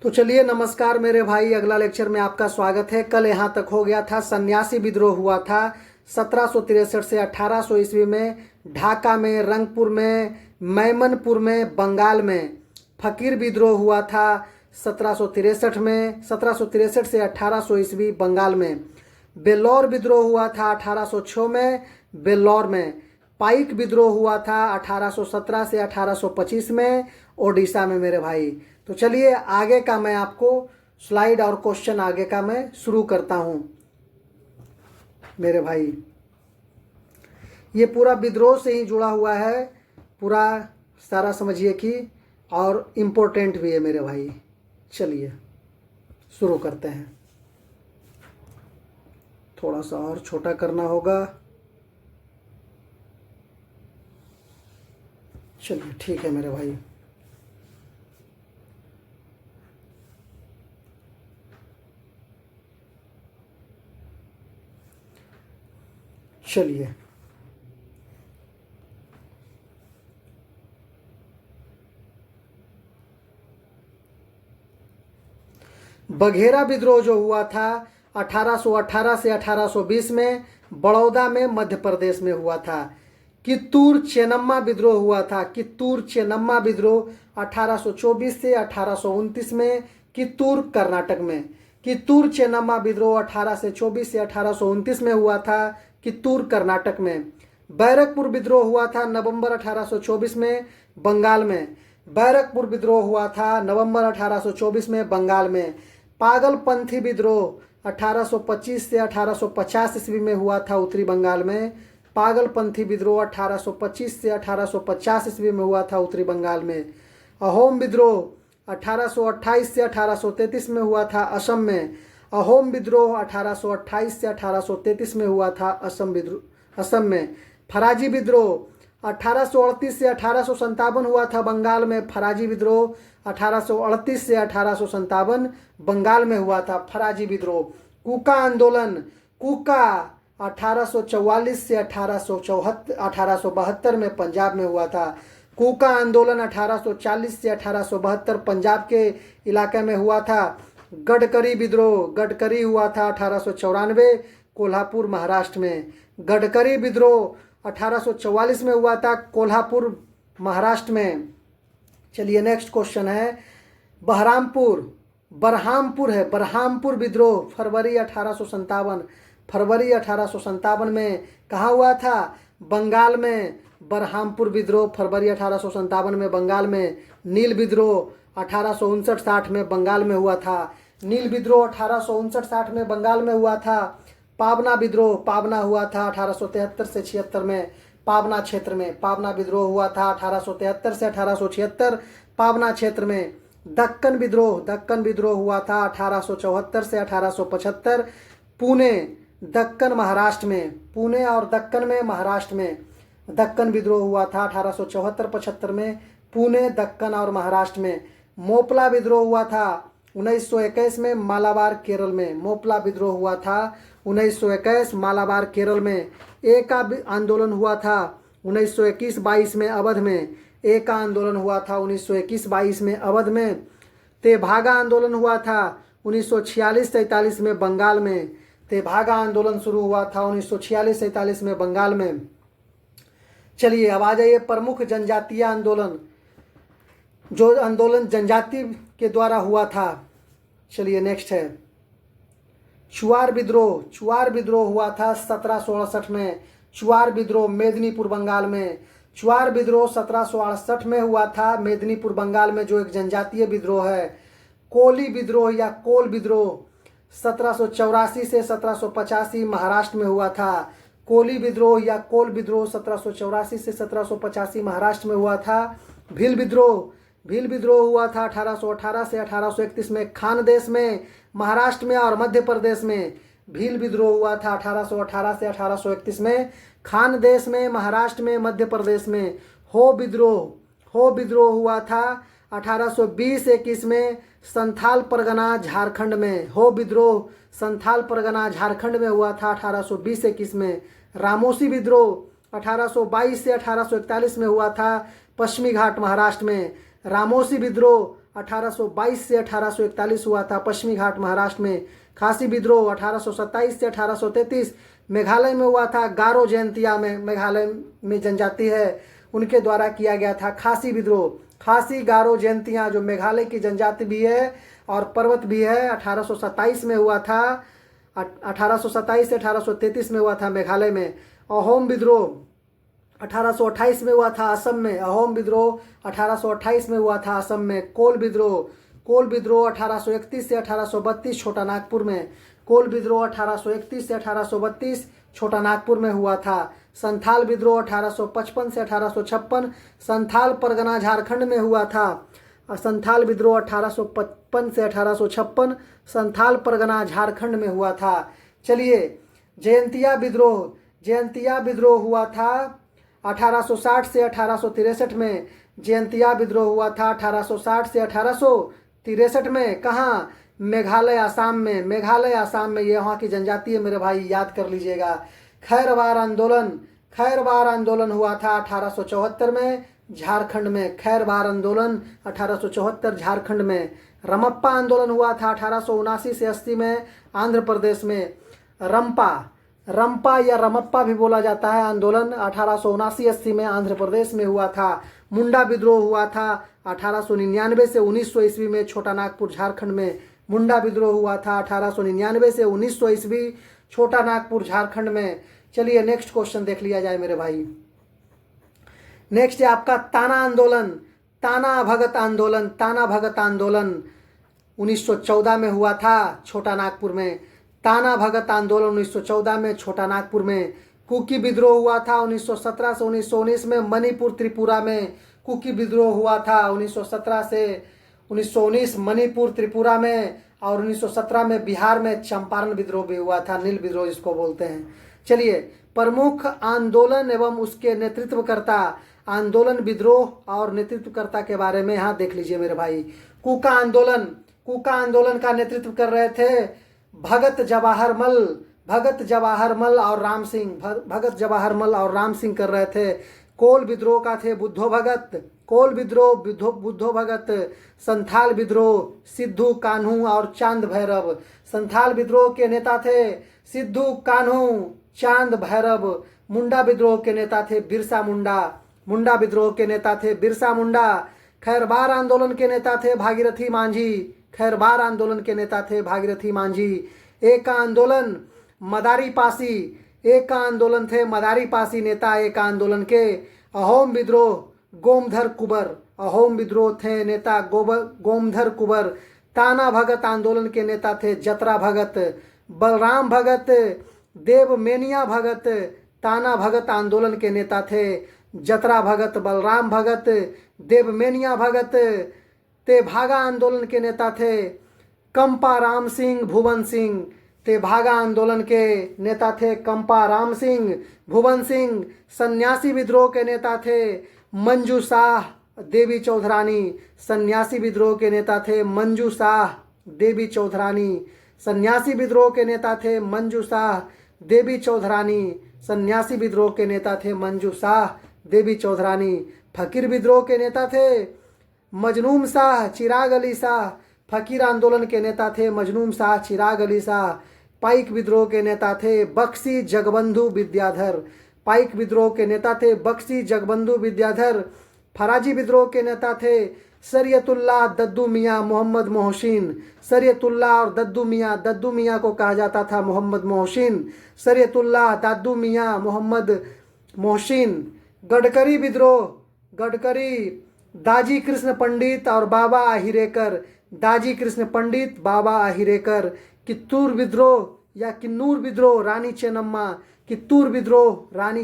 तो चलिए नमस्कार मेरे भाई, अगला लेक्चर में आपका स्वागत है। कल यहाँ तक हो गया था, सन्यासी विद्रोह हुआ था 1763 से 1800 ईस्वी में ढाका में, रंगपुर में, मैमनपुर में, बंगाल में। फकीर विद्रोह हुआ था 1763 में, 1763 से 1800 ईस्वी बंगाल में। बेल्लौर विद्रोह हुआ था 1806 में, बेल्लौर में। पाइक विद्रोह हुआ था 1817 से 1825 में, ओडिशा में मेरे भाई। तो चलिए आगे का मैं आपको स्लाइड और क्वेश्चन आगे का मैं शुरू करता हूं मेरे भाई। ये पूरा विद्रोह से ही जुड़ा हुआ है, पूरा सारा समझिए कि, और इम्पोर्टेंट भी है मेरे भाई। चलिए शुरू करते हैं। थोड़ा सा और छोटा करना होगा। चलिए ठीक है मेरे भाई। चलिए बघेरा विद्रोह जो हुआ था 1818 से 1820 में, बड़ौदा में, मध्य प्रदेश में हुआ था। कित्तूर चेन्नम्मा विद्रोह हुआ था, कित्तूर चेन्नम्मा विद्रोह 1824 से 1829 में, कित्तूर कर्नाटक में। कित्तूर चेन्नम्मा विद्रोह 1824 से 1829 में हुआ था, कित्तूर कर्नाटक में। बैरकपुर विद्रोह हुआ था नवंबर 1824 में, बंगाल में। बैरकपुर विद्रोह हुआ था नवंबर 1824 में, बंगाल में। पागलपंथी विद्रोह 1825 से 1850 ईस्वी में हुआ था, उत्तरी बंगाल में। पागलपंथी विद्रोह 1825 से 1850 ईस्वी में हुआ था, उत्तरी बंगाल में। अहोम विद्रोह 1828 से 1833 में हुआ था, असम में। अहोम विद्रोह 1828 से 1833 में हुआ था, असम में। फराजी विद्रोह 1838 से 1857 हुआ था, बंगाल में। फराजी विद्रोह 1838 से 1857 बंगाल में हुआ था, फराजी विद्रोह। कूका आंदोलन, कूका 1844 से 1872 में पंजाब में हुआ था। कूका आंदोलन 1840 से 1872 पंजाब के इलाके में हुआ था। गडकरी विद्रोह, गडकरी हुआ था 1894, कोल्हापुर महाराष्ट्र में। गडकरी विद्रोह 1844 में हुआ था, कोल्हापुर महाराष्ट्र में। चलिए नेक्स्ट क्वेश्चन है बरहामपुर है, बरहामपुर विद्रोह फरवरी 1857, फरवरी 1857 में कहाँ हुआ था? बंगाल में। बरहामपुर विद्रोह फरवरी 1857 में बंगाल में। नील विद्रोह 1859-60 में बंगाल में हुआ था। नील विद्रोह 1859-60 में बंगाल में हुआ था। पाबना विद्रोह, पाबना हुआ था 1873 से 76 में, पाबना क्षेत्र में। पाबना विद्रोह हुआ था 1873 से 1876 पाबना क्षेत्र में। दक्कन विद्रोह, दक्कन विद्रोह हुआ था 1874 से 1875 पुणे, दक्कन महाराष्ट्र में। पुणे और दक्कन में, महाराष्ट्र में दक्कन विद्रोह हुआ था 1874-75 में, पुणे, दक्कन और महाराष्ट्र में। मोपला विद्रोह हुआ था 1921 में, मालाबार, केरल में। मोपला विद्रोह हुआ था 1921 मालाबार, केरल में। एका आंदोलन हुआ था 1921-22 में, अवध में। एका आंदोलन हुआ था 1921-22 में, अवध में। तेभागा आंदोलन हुआ था 1946-43 में, बंगाल में। तेभागा आंदोलन शुरू हुआ था 1946-43 में, बंगाल में। चलिए अब आ जाइए प्रमुख जनजातीय आंदोलन, जो आंदोलन जनजाति के द्वारा हुआ था। चलिए नेक्स्ट है चुआर विद्रोह। चुआर विद्रोह हुआ था 1768 में। चुआर विद्रोह मेदिनीपुर, बंगाल में। चुआर विद्रोह 1768 में हुआ था, मेदिनीपुर, बंगाल में, जो एक जनजातीय विद्रोह है। कोली विद्रोह या कोल विद्रोह 1784 से 1785 महाराष्ट्र में हुआ था। कोली विद्रोह या कोल विद्रोह 1784 से 1785 महाराष्ट्र में हुआ था। भील विद्रोह, भील विद्रोह हुआ था 1818 से 1831 में, खानदेश में, महाराष्ट्र में और मध्य प्रदेश में। भील विद्रोह हुआ था 1818 से 1831 में, खानदेश में, महाराष्ट्र में, मध्य प्रदेश में। हो विद्रोह हुआ था 1820-21 में, संथाल परगना, झारखंड में। हो विद्रोह संथाल परगना, झारखंड में हुआ था 1820-21 में। रामोसी विद्रोह 1822 से 1841 में हुआ था, पश्चिमी घाट, महाराष्ट्र में। रामोसी विद्रोह 1822 से 1841 हुआ था पश्चिमी घाट महाराष्ट्र में। खासी विद्रोह 1827 से 1833 मेघालय में हुआ था। गारो जयंतिया में मेघालय में जनजाति है उनके द्वारा किया गया था खासी विद्रोह। खासी गारो जयंतिया जो मेघालय की जनजाति भी है और पर्वत भी है 1827 में हुआ था। 1827 से 1833 में हुआ था मेघालय में। अहोम विद्रोह 1828 में हुआ था असम में। अहोम विद्रोह 1828 में हुआ था असम में। कोल विद्रोह 1831 से 1832 छोटा नागपुर में। कोल विद्रोह 1831 से 1832 छोटा नागपुर में हुआ था। संथाल विद्रोह 1855 से 1856 संथाल परगना झारखंड में हुआ था। संथाल विद्रोह 1855 से 1856 संथाल परगना झारखंड में हुआ था। चलिए जयंतिया विद्रोह हुआ था 1860 से 1863 में। जयंतिया विद्रोह हुआ था 1860 से 1863 में। कहाँ? मेघालय आसाम में। मेघालय आसाम में ये वहाँ की जनजाति है मेरे भाई, याद कर लीजिएगा। खैरवार आंदोलन हुआ था 1874 में झारखंड में। खैरवार आंदोलन 1874 झारखंड में। रमप्पा आंदोलन हुआ था 1879 से 80 में आंध्र प्रदेश में। रंपा या रमप्पा भी बोला जाता है आंदोलन 1879-80 में आंध्र प्रदेश में हुआ था। मुंडा विद्रोह हुआ था 1899 से 1900 ईस्वी में छोटा नागपुर झारखंड में। मुंडा विद्रोह हुआ था 1899 से 1900 ईस्वी छोटा नागपुर झारखंड में। चलिए नेक्स्ट क्वेश्चन देख लिया जाए मेरे भाई। नेक्स्ट है आपका ताना भगत आंदोलन 1914 में हुआ था छोटा नागपुर में। ताना भगत आंदोलन 1914 में छोटा नागपुर में। कुकी विद्रोह हुआ था 1917 से 1919 में मणिपुर त्रिपुरा में। कुकी विद्रोह हुआ था 1917 से 1919 मणिपुर त्रिपुरा में। और 1917 में बिहार में चंपारण विद्रोह भी हुआ था, नील विद्रोह जिसको बोलते हैं। चलिए प्रमुख आंदोलन एवं उसके नेतृत्वकर्ता, आंदोलन विद्रोह और नेतृत्वकर्ता के बारे में यहाँ देख लीजिए मेरे भाई। कुका आंदोलन का नेतृत्व कर रहे थे भगत जवाहरमल और राम सिंह कर रहे थे। कोल विद्रोह का थे बुद्धो भगत। संथाल विद्रोह सिद्धू कान्हू और चांद भैरव। संथाल विद्रोह के नेता थे सिद्धू कान्हू चांद भैरव। मुंडा विद्रोह के नेता थे बिरसा मुंडा। खैरवार आंदोलन के नेता थे भागीरथी मांझी। एक आंदोलन थे मदारी पासी नेता एक आंदोलन के। अहोम विद्रोह थे नेता गोमधर कुबर। ताना भगत आंदोलन के नेता थे जतरा भगत, बलराम भगत, देवमेनिया भगत। ताना भगत आंदोलन के नेता थे जतरा भगत, बलराम भगत, देवमेनिया भगत। तेभागा आंदोलन के नेता थे कंपा राम सिंह, भुवन सिंह। तेभागा आंदोलन के नेता थे कंपा राम सिंह, भुवन सिंह। सन्यासी विद्रोह के नेता थे मंजू शाह, देवी चौधरानी। सन्यासी विद्रोह के नेता थे मंजू शाह, देवी चौधरानी। सन्यासी विद्रोह के नेता थे मंजू शाह, देवी चौधरानी। सन्यासी विद्रोह के नेता थे मंजू शाह, देवी चौधरानी। फकीर विद्रोह के नेता थे मजनूम शाह, चिराग अली शाह। फकीर आंदोलन के नेता थे मजनूम शाह, चिराग अली शाह। पाइक विद्रोह के नेता थे बख्शी जगबंधु विद्याधर। फराजी विद्रोह के नेता थे शरीयतुल्लाह दद्दू मियाँ मोहम्मद मोहसिन। शरीयतुल्लाह और दद्दू मियाँ को कहा जाता था मोहम्मद मोहसिन। शरीयतुल्लाह दादू मियाँ मोहम्मद मोहसिन। गडकरी विद्रोह, दाजी कृष्ण पंडित और बाबा आहिरेकर। कित्तूर विद्रोह या किन्नूर विद्रोह रानी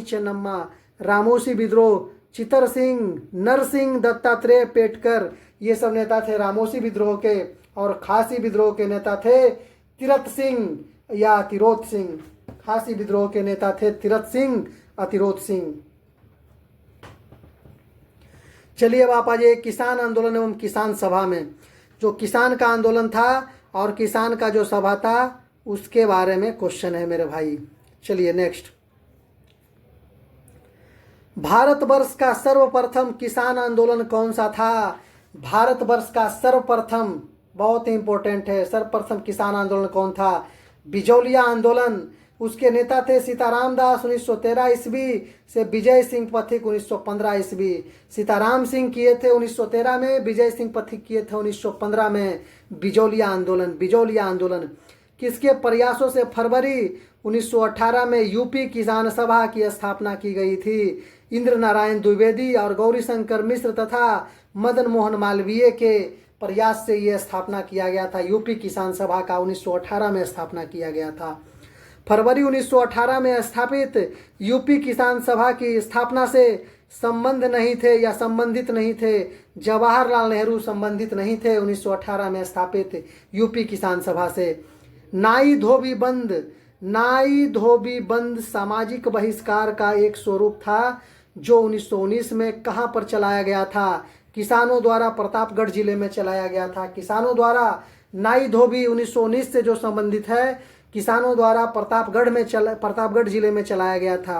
चेन्नम्मा। रामोसी विद्रोह चितर सिंह, नरसिंह दत्तात्रेय पेटकर, ये सब नेता थे रामोसी विद्रोह के। और खासी विद्रोह के नेता थे तिरथ सिंह या अतिरोध सिंह। खासी विद्रोह के नेता थे तिरथ सिंह, अतिरोध सिंह। चलिए अब आप आ जाइए किसान आंदोलन एवं किसान सभा में। जो किसान का आंदोलन था और किसान का जो सभा था उसके बारे में क्वेश्चन है मेरे भाई। चलिए नेक्स्ट। भारतवर्ष का सर्वप्रथम किसान आंदोलन कौन सा था? भारतवर्ष का सर्वप्रथम, बहुत ही इंपॉर्टेंट है, सर्वप्रथम किसान आंदोलन कौन था? बिजौलिया आंदोलन। उसके नेता थे सीताराम दास 1913 ईस्वी से विजय सिंह पथिक 1915 ईस्वी। सीताराम सिंह किए थे 1913 में, विजय सिंह पथिक किए थे 1915 में। बिजौलिया आंदोलन, बिजौलिया आंदोलन किसके प्रयासों से फरवरी 1918 में यूपी किसान सभा की स्थापना की गई थी? इंद्र नारायण द्विवेदी और गौरी शंकर मिश्र तथा मदन मोहन मालवीय के प्रयास से यह स्थापना किया गया था। यूपी किसान सभा का 1918 में स्थापना किया गया था। फरवरी 1918 में स्थापित यूपी किसान सभा की स्थापना से संबंध नहीं थे या संबंधित नहीं थे जवाहरलाल नेहरू, संबंधित नहीं थे 1918 में स्थापित यूपी किसान सभा से। नाई धोबी बंद, नाई धोबी बंद सामाजिक बहिष्कार का एक स्वरूप था जो 1919 में कहां पर चलाया गया था? किसानों द्वारा प्रतापगढ़ जिले में चलाया गया था। किसानों द्वारा नाई धोबी 1919 से जो संबंधित है, किसानों द्वारा प्रतापगढ़ जिले में चलाया गया था।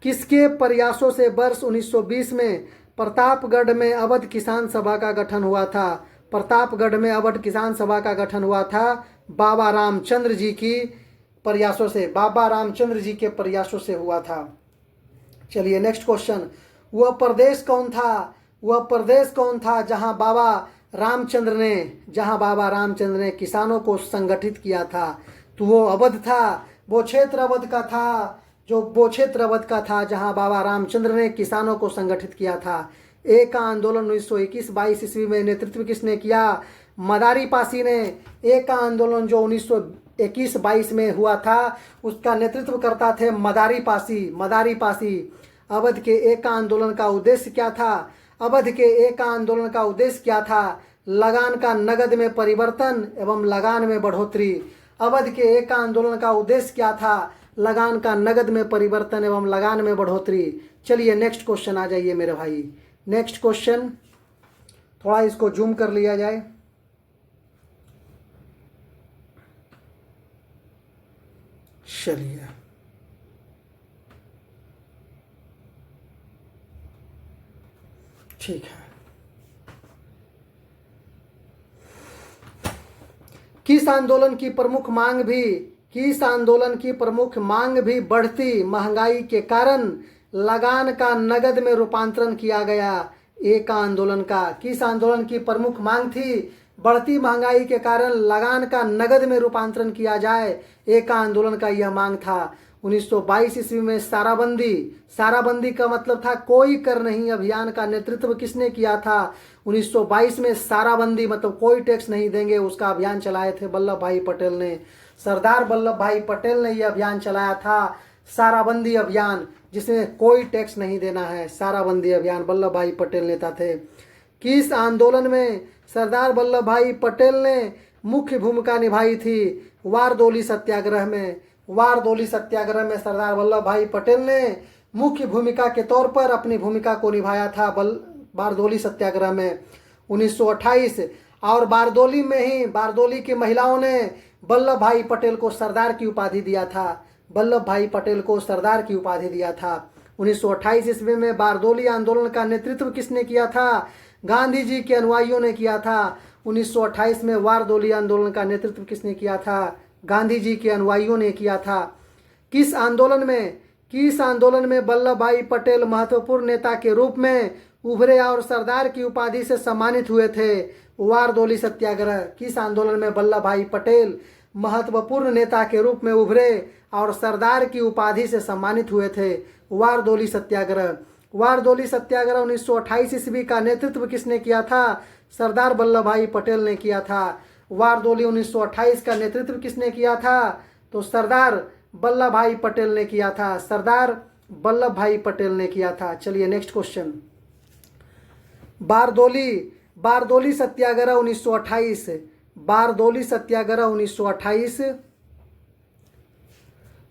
किसके प्रयासों से वर्ष 1920 में प्रतापगढ़ में अवध किसान सभा का गठन हुआ था? प्रतापगढ़ में अवध किसान सभा का गठन हुआ था बाबा रामचंद्र जी की प्रयासों से, बाबा रामचंद्र जी के प्रयासों से हुआ था। चलिए नेक्स्ट क्वेश्चन, वह प्रदेश कौन था? वह प्रदेश कौन था जहां बाबा रामचंद्र ने किसानों को संगठित किया था? तो वो अवध था, वो क्षेत्र अवध का था, वो क्षेत्र अवध का था जहां बाबा रामचंद्र ने किसानों को संगठित किया था। एक आंदोलन 1921-22 ईस्वी में नेतृत्व किसने किया? मदारी पासी ने। एक आंदोलन जो 1921-22 में हुआ था उसका नेतृत्व करता थे मदारी पासी। अवध के एक आंदोलन का उद्देश्य क्या था? अवध के एक आंदोलन का उद्देश्य क्या था? लगान का नगद में परिवर्तन एवं लगान में बढ़ोतरी। अवध के एक आंदोलन का उद्देश्य क्या था? लगान का नगद में परिवर्तन एवं लगान में बढ़ोतरी। चलिए नेक्स्ट क्वेश्चन आ जाइए मेरे भाई। नेक्स्ट क्वेश्चन, थोड़ा इसको जूम कर लिया जाए। चलिए ठीक है। किस आंदोलन की प्रमुख मांग भी बढ़ती महंगाई के कारण लगान का नगद में रूपांतरण किया गया? एक आंदोलन का, किस आंदोलन की प्रमुख मांग थी? बढ़ती महंगाई के कारण लगान का नगद में रूपांतरण किया जाए, एक आंदोलन का यह मांग था। 1922 ईस्वी में साराबंदी का मतलब था कोई कर नहीं अभियान का नेतृत्व किसने किया था? 1922 में साराबंदी मतलब कोई टैक्स नहीं देंगे, उसका अभियान चलाए थे वल्लभ भाई पटेल ने। सरदार वल्लभ भाई पटेल ने यह अभियान चलाया था, साराबंदी अभियान, जिसमें कोई टैक्स नहीं देना है। साराबंदी अभियान वल्लभ भाई पटेल नेता थे। किस आंदोलन में सरदार वल्लभ भाई पटेल ने मुख्य भूमिका निभाई थी? वारदोली सत्याग्रह में। वारदोली सत्याग्रह में सरदार वल्लभ भाई पटेल ने मुख्य भूमिका के तौर पर अपनी भूमिका को निभाया था बारदोली सत्याग्रह में 1928। और बारदोली की महिलाओं ने वल्लभ भाई पटेल को सरदार की उपाधि दिया था। वल्लभ भाई पटेल को सरदार की उपाधि दिया था। 1928 ईस्वी में बारदोली आंदोलन का नेतृत्व किसने किया था? गांधी जी के अनुयायियों ने किया था। 1928 में वारदोली आंदोलन का नेतृत्व किसने किया था? गांधी जी के अनुयायियों ने किया था। किस आंदोलन में वल्लभ भाई पटेल महत्वपूर्ण नेता के रूप में उभरे और सरदार की उपाधि से सम्मानित हुए थे? वारदोली सत्याग्रह। किस आंदोलन में वल्लभ भाई पटेल महत्वपूर्ण नेता के रूप में उभरे और सरदार की उपाधि से सम्मानित हुए थे? वारदोली सत्याग्रह। वारदोली सत्याग्रह 1928 ईस्वी का नेतृत्व किसने किया था? सरदार वल्लभ भाई पटेल ने किया था। वारदोली 1928 का नेतृत्व किसने किया था? तो सरदार वल्लभ भाई पटेल ने किया था। सरदार वल्लभ भाई पटेल ने किया था। चलिए नेक्स्ट क्वेश्चन, बारदोली सत्याग्रह 1928। बारदोली सत्याग्रह 1928।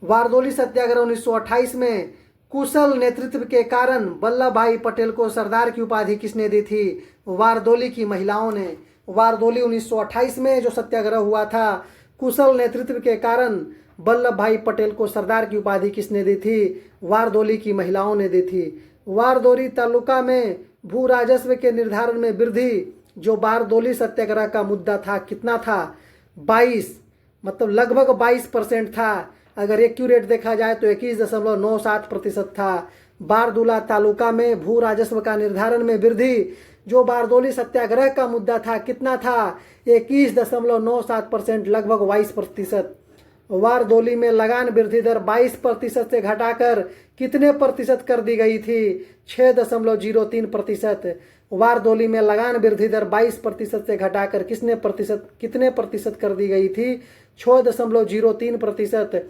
वारदोली सत्याग्रह 1928 में कुशल नेतृत्व के कारण वल्लभ भाई पटेल को सरदार की उपाधि किसने दी थी? वारदोली की महिलाओं ने। वारदोली 1928 में जो सत्याग्रह हुआ था, कुशल नेतृत्व के कारण वल्लभ भाई पटेल को सरदार की उपाधि किसने दी थी? वारदोली की महिलाओं ने दी थी। वारदोली तालुका में भू राजस्व के निर्धारण में वृद्धि जो बारदोली सत्याग्रह का मुद्दा था कितना था? 22, मतलब लगभग 22% था। अगर एक्यूरेट देखा जाए तो 21.97% था। बारदूला तालुका में भू राजस्व का निर्धारण में वृद्धि जो बारदोली सत्याग्रह का मुद्दा था कितना था? 21.97%, लगभग 22%। बारदोली में लगान वृद्धि दर 22% से घटाकर कितने प्रतिशत कर दी गई थी? 6.03%। बारदोली में लगान वृद्धि दर 22% से घटाकर कितने प्रतिशत कर दी गई थी? 6.03%।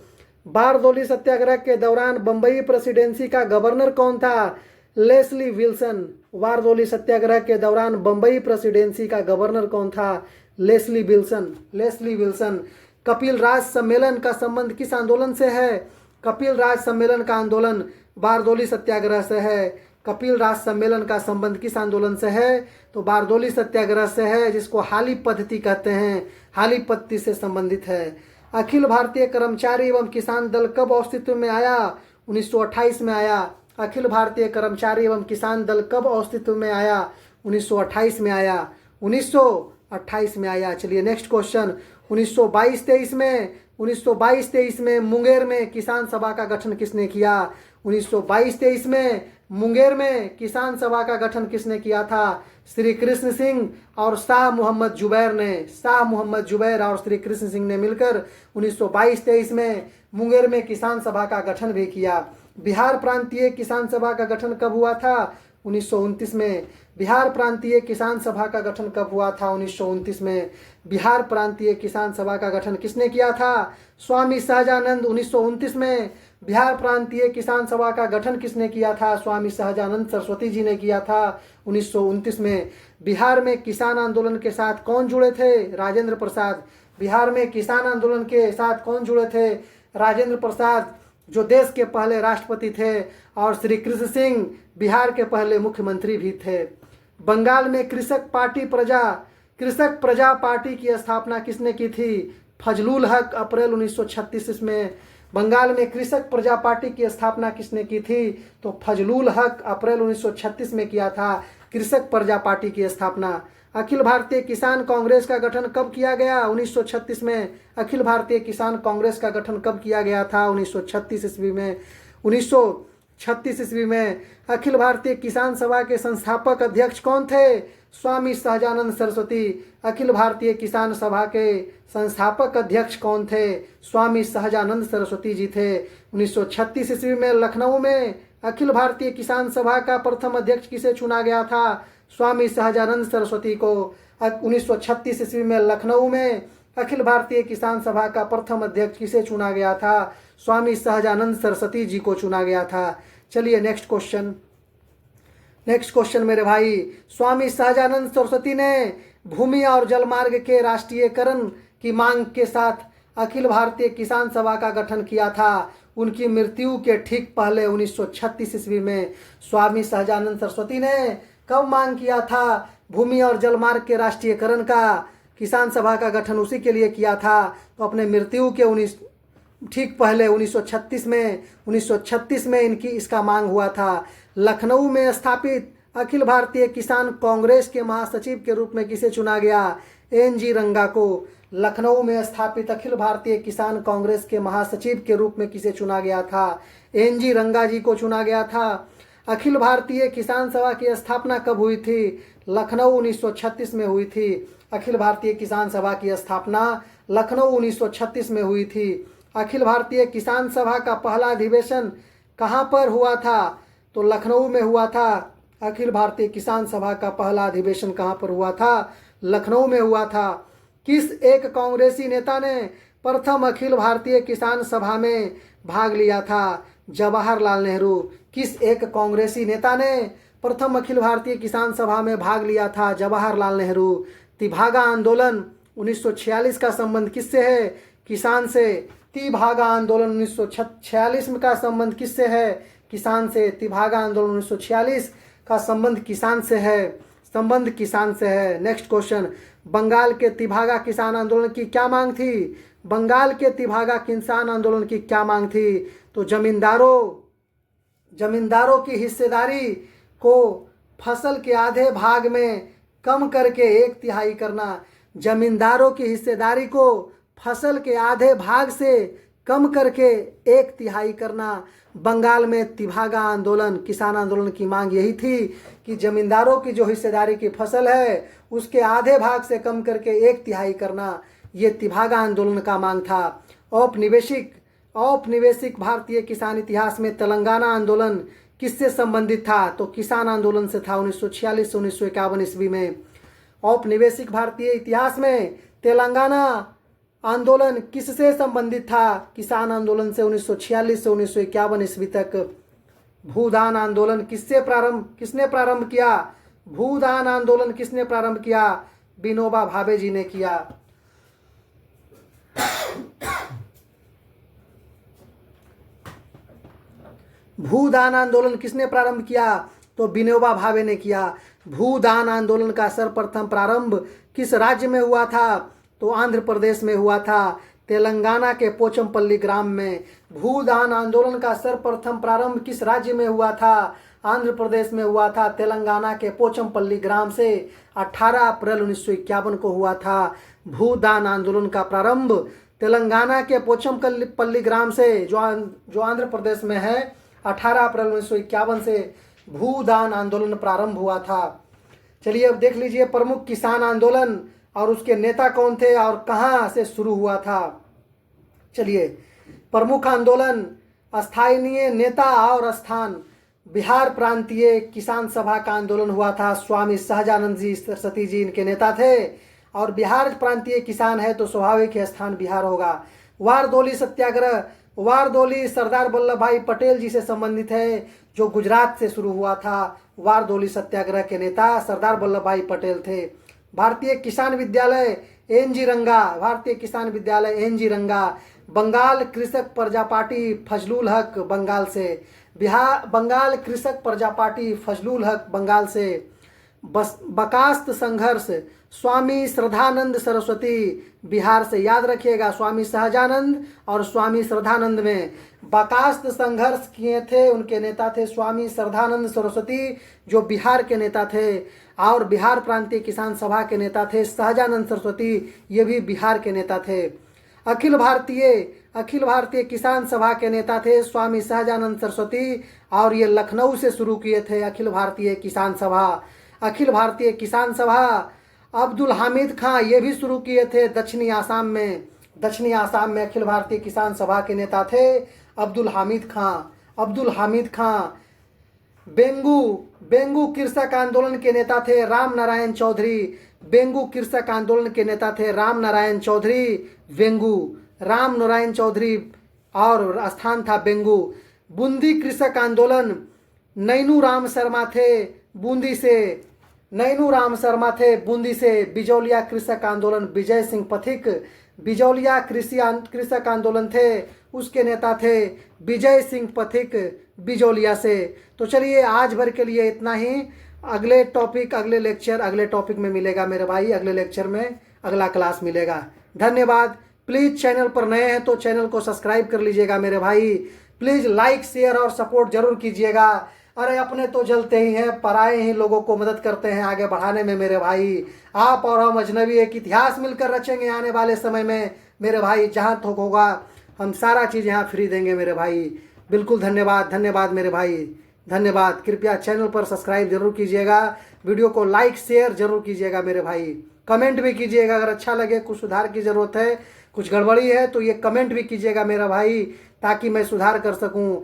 बारदोली सत्याग्रह के दौरान बंबई प्रेसिडेंसी का गवर्नर कौन था? Leslie Wilson. बारदोली सत्याग्रह के दौरान बंबई प्रेसिडेंसी का गवर्नर कौन था? Leslie Wilson. कपिल राज सम्मेलन का संबंध किस आंदोलन से है? कपिल राज सम्मेलन का आंदोलन बारदोली सत्याग्रह से है। कपिल राज सम्मेलन का संबंध किस आंदोलन से है? तो बारदोली सत्याग्रह से है, जिसको हाली पद्धति कहते हैं। हाली पद्धति से संबंधित है। अखिल भारतीय कर्मचारी एवं किसान दल कब अस्तित्व में आया? 1928 में आया। अखिल भारतीय कर्मचारी एवं किसान दल कब अस्तित्व में आया? 1928 में आया। 1928 में आया। चलिए नेक्स्ट क्वेश्चन। 1922-23 में मुंगेर में किसान सभा का गठन किसने किया? 1922-23 में मुंगेर में किसान सभा का गठन किसने किया था? श्री कृष्ण सिंह और शाह मोहम्मद जुबैर और श्री कृष्ण सिंह ने मिलकर 1922-23 में मुंगेर में किसान सभा का गठन भी किया। बिहार प्रांतीय किसान सभा का गठन कब हुआ था? 1929 में। बिहार प्रांतीय किसान सभा का गठन कब हुआ था? 1929 में। बिहार प्रांतीय किसान सभा का गठन किसने किया था? स्वामी सहजानंद। 1929 में बिहार प्रांतीय किसान सभा का गठन किसने किया था? स्वामी सहजानंद सरस्वती जी ने किया था 1929 में। बिहार में किसान आंदोलन के साथ कौन जुड़े थे? राजेंद्र प्रसाद। बिहार में किसान आंदोलन के साथ कौन जुड़े थे? राजेंद्र प्रसाद, जो देश के पहले राष्ट्रपति थे, और श्री कृष्ण सिंह बिहार के पहले मुख्यमंत्री भी थे। बंगाल में कृषक प्रजा पार्टी की स्थापना किसने की थी? फजलुल हक। अप्रैल 1936 में बंगाल में कृषक प्रजा पार्टी की स्थापना किसने की थी? तो फजलुल हक अप्रैल 1936 में किया था कृषक प्रजा पार्टी की स्थापना। अखिल भारतीय किसान कांग्रेस का गठन कब किया गया? 1936 में। अखिल भारतीय किसान कांग्रेस का गठन कब किया गया था? 1936 ईस्वी में। 1936 ईस्वी में। अखिल भारतीय किसान सभा के संस्थापक अध्यक्ष कौन थे? स्वामी सहजानंद सरस्वती। अखिल भारतीय किसान सभा के संस्थापक अध्यक्ष कौन थे? स्वामी सहजानंद सरस्वती जी थे। 1936 ईस्वी में लखनऊ में अखिल भारतीय किसान सभा का प्रथम अध्यक्ष किसे चुना गया था? स्वामी सहजानंद सरस्वती को। 1936 ईस्वी में लखनऊ में अखिल भारतीय किसान सभा का प्रथम अध्यक्ष किसे चुना गया था? स्वामी सहजानंद सरस्वती जी को चुना गया था। चलिए नेक्स्ट क्वेश्चन मेरे भाई। स्वामी सहजानंद सरस्वती ने भूमि और जलमार्ग के राष्ट्रीयकरण की मांग के साथ अखिल भारतीय किसान सभा का गठन किया था। उनकी मृत्यु के ठीक पहले 1936 ईस्वी में स्वामी सहजानंद सरस्वती ने कब मांग किया था? भूमि और जलमार्ग के राष्ट्रीयकरण का किसान सभा का गठन उसी के लिए किया था। तो अपने मृत्यु के ठीक पहले 1936 में इसका मांग हुआ था। लखनऊ में स्थापित अखिल भारतीय किसान कांग्रेस के महासचिव के रूप में किसे चुना गया? एन.जी. रंगा को। लखनऊ में स्थापित अखिल भारतीय किसान कांग्रेस के महासचिव के रूप में किसे चुना गया था? एन.जी. रंगा जी को चुना गया था। अखिल भारतीय किसान सभा की स्थापना कब हुई थी? लखनऊ 1936 में हुई थी। अखिल भारतीय किसान सभा की स्थापना लखनऊ 1936 में हुई थी। अखिल भारतीय किसान सभा का पहला अधिवेशन कहाँ पर हुआ था? तो लखनऊ में हुआ था। अखिल भारतीय किसान सभा का पहला अधिवेशन कहाँ पर हुआ था? लखनऊ में हुआ था। किस एक कांग्रेसी नेता ने प्रथम अखिल भारतीय किसान सभा में भाग लिया था? जवाहरलाल नेहरू। किस एक कांग्रेसी नेता ने प्रथम अखिल भारतीय किसान सभा में भाग लिया था? जवाहरलाल नेहरू। तिभागा आंदोलन 1946 का संबंध किससे है? किसान से। तिभागा आंदोलन 1946 का संबंध किससे है? किसान से। तिभागा आंदोलन 1946 का संबंध किसान से है। Next question. बंगाल के तिभागा किसान आंदोलन की क्या मांग थी? बंगाल के तिभागा किसान आंदोलन की क्या मांग थी? तो जमींदारों की हिस्सेदारी को फसल के आधे भाग में कम करके 1/3 करना। जमींदारों की हिस्सेदारी को फसल के आधे भाग से कम करके 1/3 करना। बंगाल में तिभागा आंदोलन, किसान आंदोलन की मांग यही थी कि जमींदारों की जो हिस्सेदारी की फसल है उसके आधे भाग से कम करके 1/3 करना। ये तिभागा आंदोलन का मांग था। औपनिवेशिक भारतीय किसान इतिहास में तेलंगाना आंदोलन किससे संबंधित था? तो किसान आंदोलन से था 1946 से 1951 ईस्वी में। औपनिवेशिक भारतीय इतिहास में तेलंगाना आंदोलन किससे संबंधित था? किसान आंदोलन से 1946 से 1951 ईस्वी तक। भूदान आंदोलन किसने प्रारंभ किया? भूदान आंदोलन किसने प्रारंभ किया? विनोबा भावे जी ने किया। भूदान आंदोलन किसने प्रारंभ किया? तो विनोबा भावे ने किया। भूदान आंदोलन का सर्वप्रथम प्रारंभ किस राज्य में हुआ था? तो आंध्र प्रदेश में हुआ था, तेलंगाना के पोचमपल्ली ग्राम में। भूदान आंदोलन का सर्वप्रथम प्रारंभ किस राज्य में हुआ था? आंध्र प्रदेश में हुआ था, तेलंगाना के पोचमपल्ली ग्राम से 18 अप्रैल 1951 को हुआ था। भूदान आंदोलन का प्रारंभ तेलंगाना के पोचमपल्ली ग्राम से, जो आंध्र प्रदेश में है, 18 अप्रैल 1951 से भूदान आंदोलन प्रारंभ हुआ था। चलिए अब देख लीजिए प्रमुख किसान आंदोलन और उसके नेता कौन थे और कहां से शुरू हुआ था। चलिए, प्रमुख आंदोलन, स्थानीय नेता और स्थान। बिहार प्रांतीय किसान सभा का आंदोलन हुआ था। स्वामी सहजानंद जी सरस्वती जी इनके नेता थे और बिहार प्रांतीय किसान है तो स्वाभाविक है स्थान बिहार होगा। वारदोली सत्याग्रह, वारदोली सरदार वल्लभ भाई पटेल जी से संबंधित है, जो गुजरात से शुरू हुआ था। वारदोली सत्याग्रह के नेता सरदार वल्लभ भाई पटेल थे। भारतीय किसान विद्यालय एनजी रंगा, भारतीय किसान विद्यालय एनजी रंगा। बंगाल कृषक प्रजा पार्टी फजलुल हक, बंगाल से। बंगाल कृषक प्रजा पार्टी फजलुल हक, बंगाल से। बकास्त संघर्ष, स्वामी श्रद्धानंद सरस्वती, बिहार से। याद रखिएगा, स्वामी सहजानंद और स्वामी श्रद्धानंद में बकास्त संघर्ष किए थे, उनके नेता थे स्वामी श्रद्धानंद सरस्वती, जो बिहार के नेता थे। और बिहार प्रांतीय किसान सभा के नेता थे सहजानंद सरस्वती, ये भी बिहार के नेता थे। अखिल भारतीय किसान सभा के नेता थे स्वामी सहजानंद सरस्वती, और ये लखनऊ से शुरू किए थे अखिल भारतीय किसान सभा। अखिल भारतीय किसान सभा अब्दुल हामिद खां ये भी शुरू किए थे दक्षिणी आसाम में। दक्षिणी आसाम में अखिल भारतीय किसान सभा के नेता थे अब्दुल हामिद खां। बेंगू कृषक आंदोलन के नेता थे राम नारायण चौधरी। बेंगू कृषक आंदोलन के नेता थे राम नारायण चौधरी। राम नारायण चौधरी और स्थान था बेंगू। बूंदी कृषक आंदोलन नैनू राम शर्मा थे बूंदी से। बिजौलिया कृषक आंदोलन विजय सिंह पथिक, बिजौलिया कृषक आंदोलन थे, उसके नेता थे विजय सिंह पथिक, बिजौलिया से। तो चलिए आज भर के लिए इतना ही। अगले टॉपिक में मिलेगा मेरे भाई, अगले लेक्चर में अगला क्लास मिलेगा। धन्यवाद। प्लीज़ चैनल पर नए हैं तो चैनल को सब्सक्राइब कर लीजिएगा मेरे भाई। प्लीज़ लाइक शेयर और सपोर्ट जरूर कीजिएगा। अरे अपने तो जलते ही हैं, पराए ही लोगों को मदद करते हैं आगे बढ़ाने में मेरे भाई। आप और हम अजनबी एक इतिहास मिलकर रचेंगे आने वाले समय में मेरे भाई। जहाँ तक होगा हम सारा चीज़ यहाँ फ्री देंगे मेरे भाई। बिल्कुल धन्यवाद मेरे भाई, धन्यवाद। कृपया चैनल पर सब्सक्राइब जरूर कीजिएगा, वीडियो को लाइक शेयर जरूर कीजिएगा मेरे भाई। कमेंट भी कीजिएगा अगर अच्छा लगे, कुछ सुधार की ज़रूरत है, कुछ गड़बड़ी है तो ये कमेंट भी कीजिएगा मेरा भाई, ताकि मैं सुधार कर सकूं।